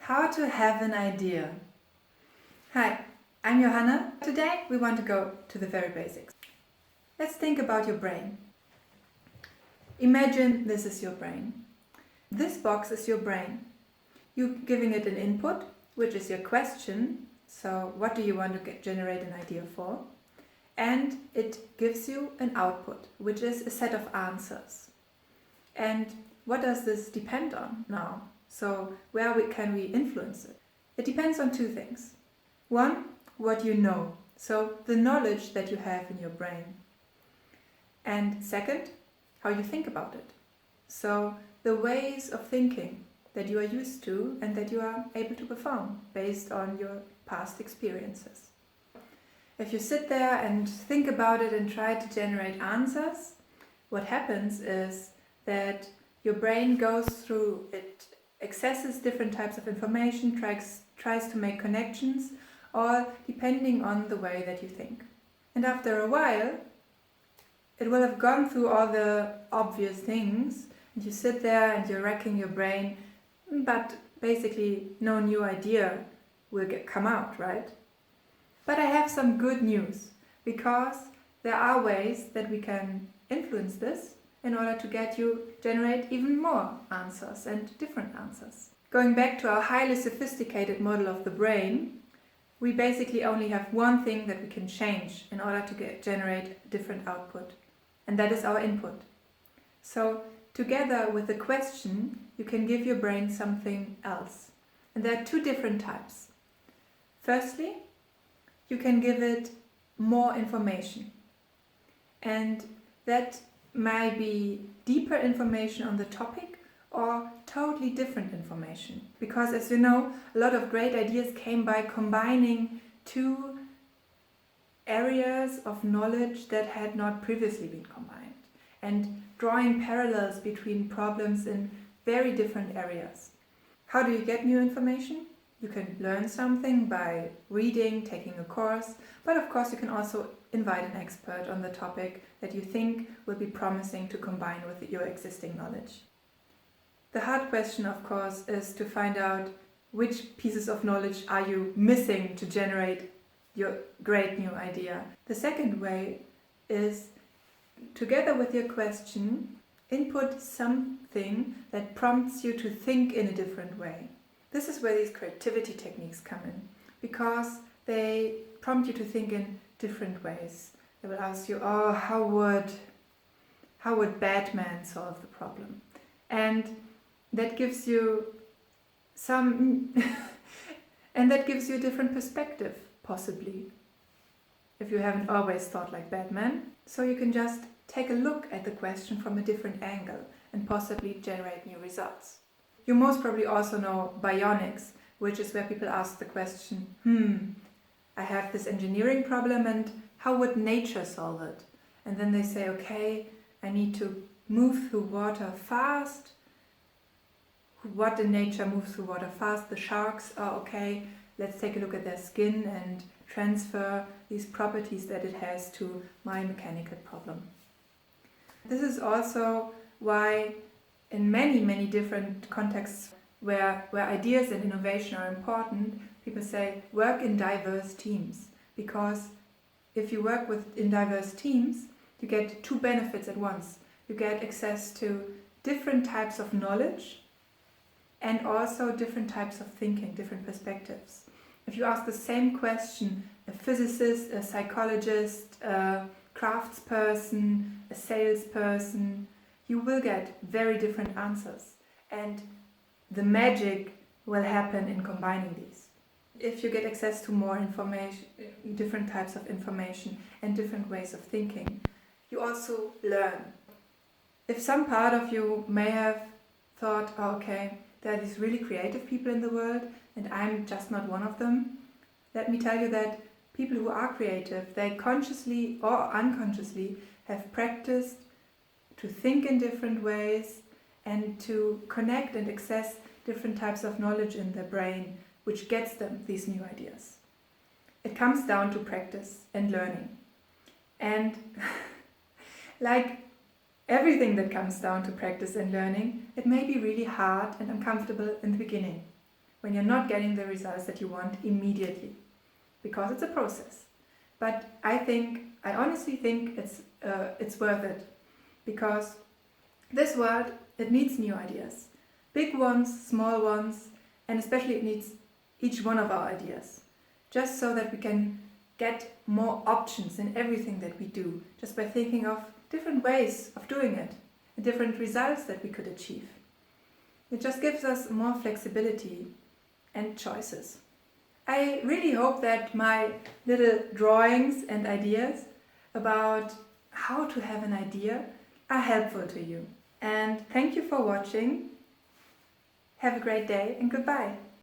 How to have an idea. Hi, I'm Johanna. Today we want to go to the very basics. Let's think about your brain. Imagine this is your brain. This box is your brain. You're giving it an input, which is your question. So what do you want to generate an idea for? And it gives you an output, which is a set of answers. And what does this depend on now? So where can we influence it? It depends on two things. One, what you know, so the knowledge that you have in your brain. And second, how you think about it. So the ways of thinking that you are used to and that you are able to perform based on your past experiences. If you sit there and think about it and try to generate answers, what happens is that your brain goes through, it accesses different types of information, tries to make connections, all depending on the way that you think. And after a while, it will have gone through all the obvious things, and you sit there and you're racking your brain, but basically no new idea will come out, right? But I have some good news, because there are ways that we can influence this in order to generate even more answers and different answers. Going back to our highly sophisticated model of the brain, we basically only have one thing that we can change in order to generate different output, and that is our input. So together with the question, you can give your brain something else. And there are two different types. Firstly, you can give it more information. And that might be deeper information on the topic or totally different information. Because as you know, a lot of great ideas came by combining two areas of knowledge that had not previously been combined and drawing parallels between problems in very different areas. How do you get new information? You can learn something by reading, taking a course, but of course you can also invite an expert on the topic that you think will be promising to combine with your existing knowledge. The hard question, of course, is to find out which pieces of knowledge are you missing to generate your great new idea. The second way is, together with your question, input something that prompts you to think in a different way. This is where these creativity techniques come in, because they prompt you to think in different ways. They will ask you, how would Batman solve the problem? And that gives you and that gives you a different perspective, possibly, if you haven't always thought like Batman. So you can just take a look at the question from a different angle and possibly generate new results. You most probably also know bionics, which is where people ask the question, I have this engineering problem and how would nature solve it? And then they say, okay, I need to move through water fast. What in nature moves through water fast? The sharks are okay. Let's take a look at their skin and transfer these properties that it has to my mechanical problem. This is also why in many, many different contexts where ideas and innovation are important, people say work in diverse teams. Because if you work in diverse teams, you get two benefits at once. You get access to different types of knowledge and also different types of thinking, different perspectives. If you ask the same question, a physicist, a psychologist, a craftsperson, a salesperson, you will get very different answers. And the magic will happen in combining these. If you get access to more information, different types of information and different ways of thinking, you also learn. If some part of you may have thought, okay, there are these really creative people in the world and I'm just not one of them, let me tell you that people who are creative, they consciously or unconsciously have practiced to think in different ways and to connect and access different types of knowledge in their brain, which gets them these new ideas. It comes down to practice and learning. And like everything that comes down to practice and learning, it may be really hard and uncomfortable in the beginning. when you're not getting the results that you want immediately, because it's a process. But I honestly think it's worth it, because this world, it needs new ideas. Big ones, small ones, and especially it needs each one of our ideas, just so that we can get more options in everything that we do, just by thinking of different ways of doing it and different results that we could achieve. It just gives us more flexibility and choices. I really hope that my little drawings and ideas about how to have an idea are helpful to you. And thank you for watching. Have a great day and goodbye.